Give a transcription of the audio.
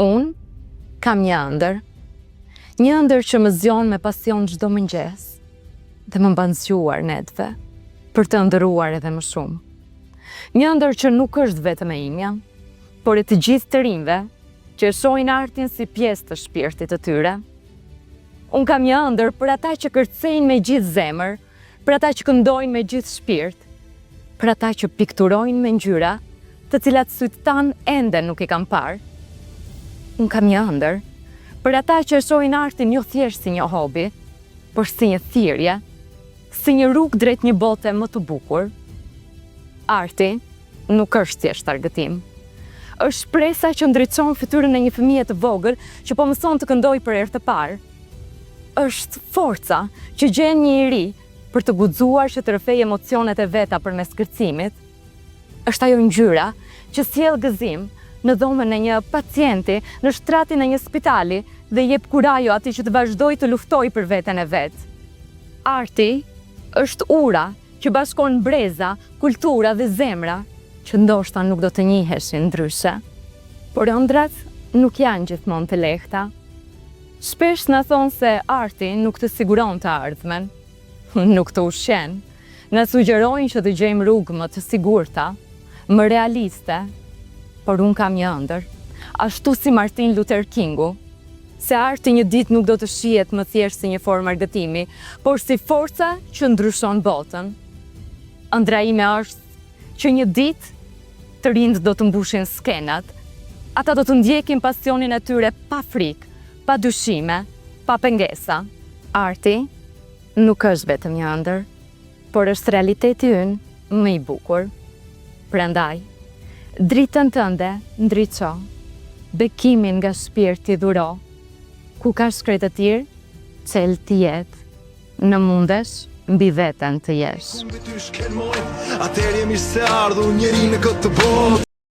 Unë kam një ëndër që më zjon me pasion çdo mëngjes dhe më mban zgjuar netve për të ëndërruar edhe më shumë. Një ëndër që nuk është vetëm e imja, por e të gjithë të rinjve që e shohin artin si pjesë të shpirtit të tyre. Unë kam një ëndër për ata që kërcejnë me gjithë zemër, për ata që këndojnë me gjithë shpirt, për ata që pikturojnë me ngjyra të cilat syt tan ende nuk i kam parë. Unë kam një ëndër për ata që e shohin artin jo thjesht si një hobi, por si një thirrje, si një rrugë drejt një bote më të bukur. Arti nuk është thjesht argëtim. Është shpresa që ndriçon fytyrën e një fëmije të vogël që po mëson të këndojë për herë të parë. Është forca që gjen një iri për të guxuar që të rrëfej emocionet e veta përmes kërcimit. Është ajo ngjyra që sjell gëzim në dhomën e një pacienti, në shtratin e një spitali dhe jep kurajo atij që të vazhdojë të luftojë për veten e vet. Arti është ura që bashkon breza, kultura dhe zemra që ndoshta nuk do të njiheshin ndryshe. Por ëndrat nuk janë gjithmonë të lehta. Shpesh na thonë se arti nuk të siguron të ardhmen, nuk të ushqen. Na sugjerojnë që të gjejmë rrugë më të sigurta, më realiste, por unë kam një ëndër, ashtu si Martin Luther Kingu, se arti një ditë nuk do të shihet më thjesht si një formë argëtimi, por si forca që ndryshon botën. Ëndra ime është që një ditë të rinjt do të mbushin skenat, ata do të ndjekin pasionin e tyre pa frikë, pa dyshime, pa pengesa. Arti nuk është vetëm një ëndër, por është realiteti ynë më i bukur. Prandaj, dritën tënde ndriço, bekimin nga shpirti dhuro, ku ka shkret të tirë, qel të jetë, në mundesh mbi veten të jesh. Atëherë jemi se ardhur njeri në këtë botë.